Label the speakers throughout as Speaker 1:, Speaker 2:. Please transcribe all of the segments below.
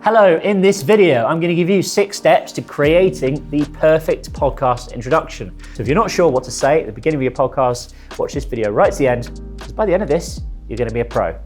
Speaker 1: Hello, in this video, I'm going to give you 6 steps to creating the perfect podcast introduction. So if you're not sure what to say at the beginning of your podcast, watch this video right to the end, because by the end of this, you're going to be a pro.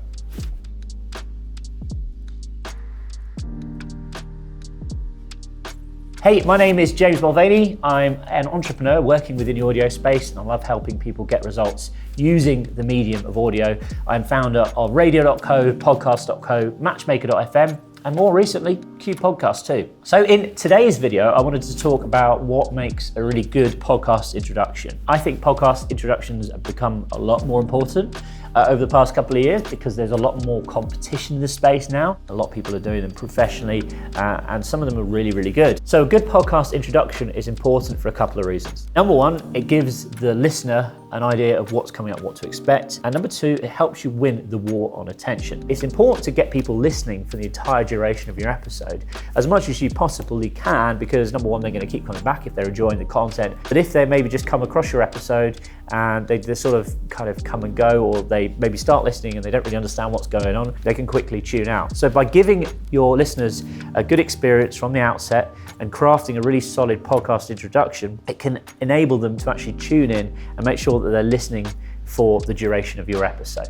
Speaker 1: Hey, my name is James Mulvaney. I'm an entrepreneur working within the audio space, and I love helping people get results using the medium of audio. I'm founder of Radio.co, Podcast.co, Matchmaker.fm, and more recently, Q Podcast too. So in today's video, I wanted to talk about what makes a really good podcast introduction. I think podcast introductions have become a lot more important over the past couple of years because there's a lot more competition in the space now. A lot of people are doing them professionally and some of them are really, really good. So a good podcast introduction is important for a couple of reasons. Number one, it gives the listener an idea of what's coming up, what to expect. And number two, it helps you win the war on attention. It's important to get people listening for the entire duration of your episode as much as you possibly can, because number one, they're going to keep coming back if they're enjoying the content. But if they maybe just come across your episode and they sort of kind of come and go, or they maybe start listening and they don't really understand what's going on, they can quickly tune out. So by giving your listeners a good experience from the outset and crafting a really solid podcast introduction, it can enable them to actually tune in and make sure that they're listening for the duration of your episode.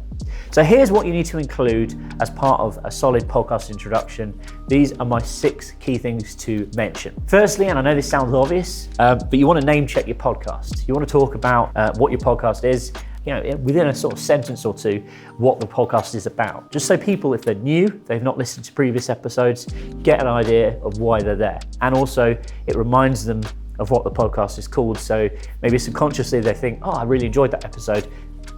Speaker 1: So here's what you need to include as part of a solid podcast introduction. These are my 6 key things to mention. Firstly, and I know this sounds obvious, but you want to name check your podcast. You want to talk about what your podcast is, within a sort of sentence or two, what the podcast is about. Just so people, if they're new, they've not listened to previous episodes, get an idea of why they're there. And also, it reminds them of what the podcast is called. So maybe subconsciously they think, oh, I really enjoyed that episode.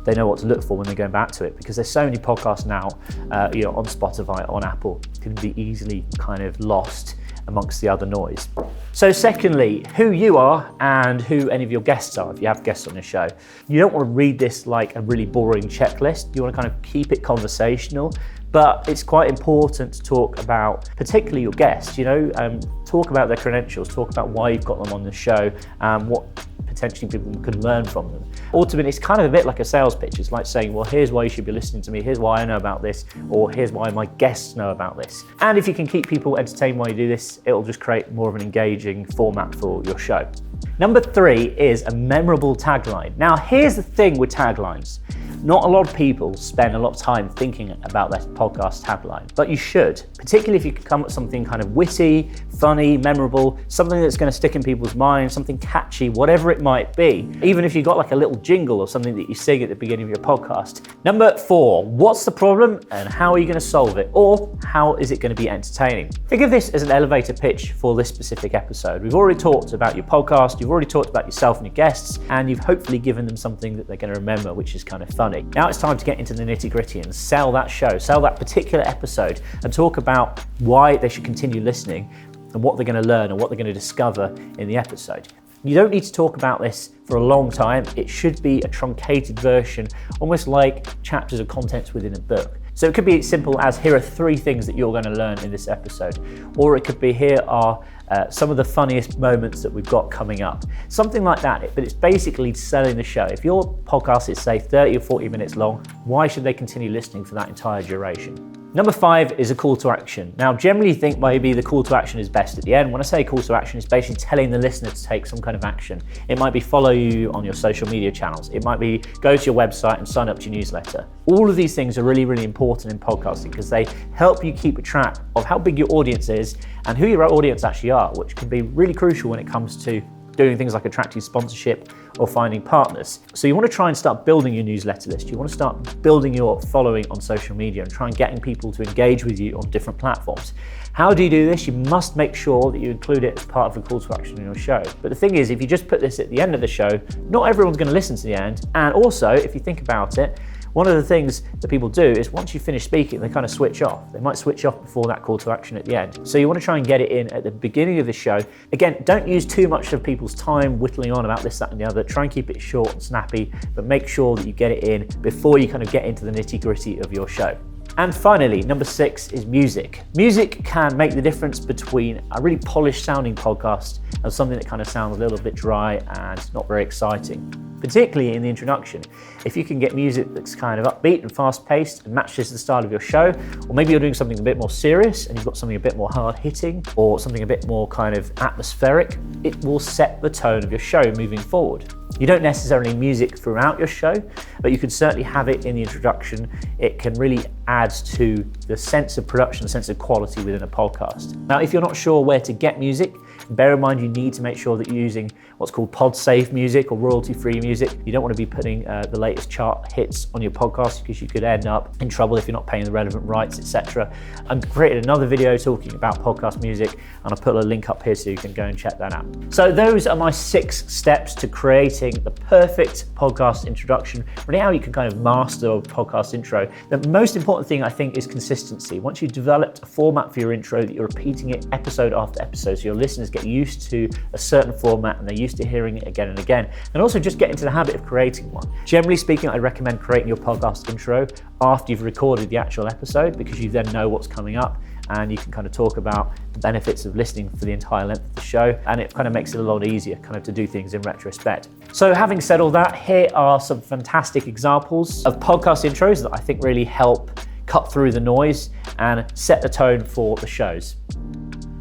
Speaker 1: They know what to look for when they're going back to it, because there's so many podcasts now, on Spotify, on Apple, can be easily kind of lost amongst the other noise. So secondly, who you are and who any of your guests are, if you have guests on your show. You don't want to read this like a really boring checklist. You want to kind of keep it conversational, but it's quite important to talk about particularly your guests, talk about their credentials, talk about why you've got them on the show, what potentially people could learn from them. Ultimately, it's kind of a bit like a sales pitch. It's like saying, well, here's why you should be listening to me, here's why I know about this, or here's why my guests know about this. And if you can keep people entertained while you do this, it'll just create more of an engaging format for your show. Number 3 is a memorable tagline. Now, here's the thing with taglines. Not a lot of people spend a lot of time thinking about their podcast tagline, but you should, particularly if you can come up with something kind of witty, funny, memorable, something that's going to stick in people's minds, something catchy, whatever it might be. Even if you've got like a little jingle or something that you sing at the beginning of your podcast. Number 4, what's the problem and how are you going to solve it? Or how is it going to be entertaining? Think of this as an elevator pitch for this specific episode. We've already talked about your podcast, you've already talked about yourself and your guests, and you've hopefully given them something that they're going to remember, which is kind of funny. Now it's time to get into the nitty-gritty and sell that show, sell that particular episode, and talk about why they should continue listening and what they're going to learn and what they're going to discover in the episode. You don't need to talk about this for a long time. It should be a truncated version, almost like chapters of contents within a book. So it could be as simple as, here are 3 things that you're going to learn in this episode. Or it could be, here are some of the funniest moments that we've got coming up. Something like that, but it's basically selling the show. If your podcast is, say, 30 or 40 minutes long, why should they continue listening for that entire duration? Number 5 is a call to action. Now, generally you think maybe the call to action is best at the end. When I say call to action, it's basically telling the listener to take some kind of action. It might be follow you on your social media channels. It might be go to your website and sign up to your newsletter. All of these things are really, really important in podcasting because they help you keep a track of how big your audience is and who your audience actually are, which can be really crucial when it comes to doing things like attracting sponsorship or finding partners. So you want to try and start building your newsletter list. You want to start building your following on social media and try and getting people to engage with you on different platforms. How do you do this? You must make sure that you include it as part of the call to action in your show. But the thing is, if you just put this at the end of the show, not everyone's going to listen to the end. And also, if you think about it, one of the things that people do is once you finish speaking, they kind of switch off. They might switch off before that call to action at the end. So you want to try and get it in at the beginning of the show. Again, don't use too much of people's time whittling on about this, that, and the other. Try and keep it short and snappy, but make sure that you get it in before you kind of get into the nitty-gritty of your show. And finally, number 6 is music. Music can make the difference between a really polished sounding podcast and something that kind of sounds a little bit dry and not very exciting. particularly in the introduction. If you can get music that's kind of upbeat and fast-paced and matches the style of your show, or maybe you're doing something a bit more serious and you've got something a bit more hard-hitting or something a bit more kind of atmospheric, it will set the tone of your show moving forward. You don't necessarily need music throughout your show, but you can certainly have it in the introduction. It can really add to the sense of production, the sense of quality within a podcast. Now, if you're not sure where to get music, bear in mind you need to make sure that you're using what's called pod-safe music or royalty-free music. You don't want to be putting the latest chart hits on your podcast because you could end up in trouble if you're not paying the relevant rights, etc. I've created another video talking about podcast music, and I'll put a link up here so you can go and check that out. So those are my 6 steps to creating the perfect podcast introduction, really how you can kind of master a podcast intro. The most important thing I think is consistency. Once you've developed a format for your intro, that you're repeating it episode after episode, so your listeners get used to a certain format and they're used to hearing it again and again, and also just get into the habit of creating one. Generally speaking, I recommend creating your podcast intro after you've recorded the actual episode, because you then know what's coming up and you can kind of talk about the benefits of listening for the entire length of the show, and it kind of makes it a lot easier kind of to do things in retrospect. So having said all that, here are some fantastic examples of podcast intros that I think really help cut through the noise and set the tone for the shows.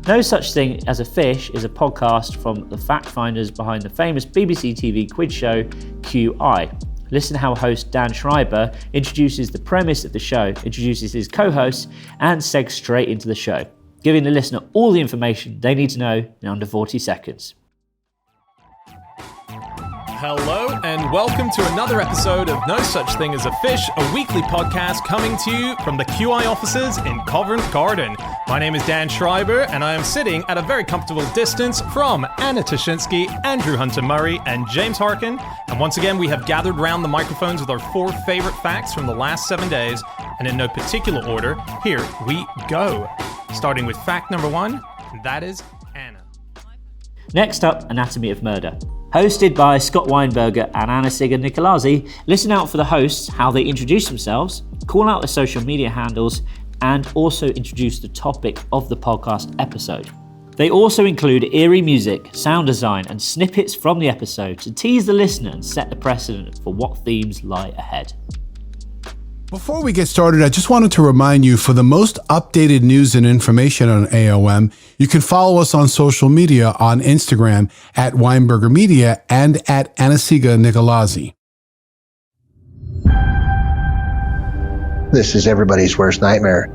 Speaker 1: No Such Thing as a Fish is a podcast from the fact finders behind the famous BBC TV quiz show QI. Listen how host Dan Schreiber introduces the premise of the show, introduces his co-hosts, and segs straight into the show, giving the listener all the information they need to know in under 40 seconds.
Speaker 2: Hello and welcome to another episode of No Such Thing as a Fish, a weekly podcast coming to you from the QI offices in Covent Garden. My name is Dan Schreiber and I am sitting at a very comfortable distance from Anna Toshinsky, Andrew Hunter-Murray and James Harkin. And once again, we have gathered round the microphones with our 4 favorite facts from the last 7 days. And in no particular order, here we go. Starting with fact number 1, that is Anna.
Speaker 1: Next up, Anatomy of Murder. Hosted by Scott Weinberger and Anna Sigurd-Nicolazzi, listen out for the hosts, how they introduce themselves, call out their social media handles, and also introduce the topic of the podcast episode. They also include eerie music, sound design, and snippets from the episode to tease the listener and set the precedent for what themes lie ahead.
Speaker 3: Before we get started, I just wanted to remind you, for the most updated news and information on AOM, you can follow us on social media on Instagram at Weinberger Media and at Anna Sigurd-Nicolazzi.
Speaker 4: This is everybody's worst nightmare.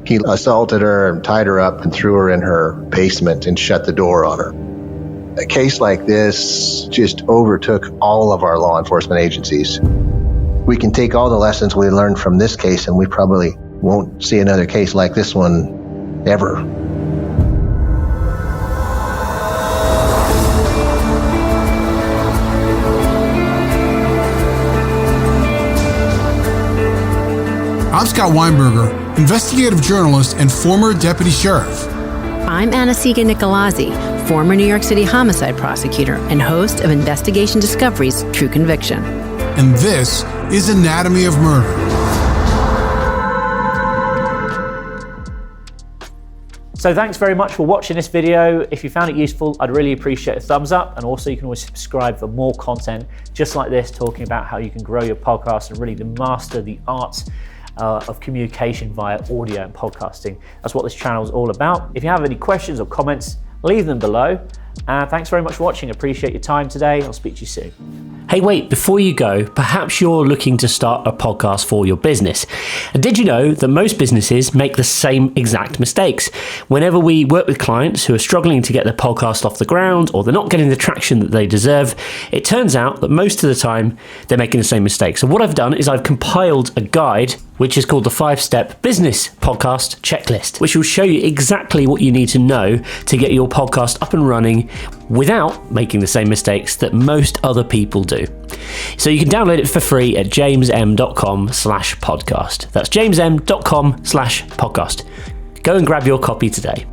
Speaker 4: He assaulted her and tied her up and threw her in her basement and shut the door on her. A case like this just overtook all of our law enforcement agencies. We can take all the lessons we learned from this case and we probably won't see another case like this one ever.
Speaker 3: I'm Scott Weinberger, investigative journalist and former deputy sheriff.
Speaker 5: I'm Anna Sigurd-Nicolazzi, former New York City homicide prosecutor and host of Investigation Discovery's True Conviction.
Speaker 3: And this is Anatomy of Murder.
Speaker 1: So thanks very much for watching this video. If you found it useful, I'd really appreciate a thumbs up, and also you can always subscribe for more content just like this, talking about how you can grow your podcast and really master the art of communication via audio and podcasting. That's what this channel is all about. If you have any questions or comments, leave them below. Thanks very much for watching. Appreciate your time today. I'll speak to you soon. Hey, wait, before you go, perhaps you're looking to start a podcast for your business. And did you know that most businesses make the same exact mistakes? Whenever we work with clients who are struggling to get their podcast off the ground, or they're not getting the traction that they deserve, it turns out that most of the time they're making the same mistakes. So what I've done is I've compiled a guide which is called the 5-Step Business Podcast Checklist, which will show you exactly what you need to know to get your podcast up and running without making the same mistakes that most other people do. So you can download it for free at jamesm.com/podcast. That's jamesm.com/podcast. Go and grab your copy today.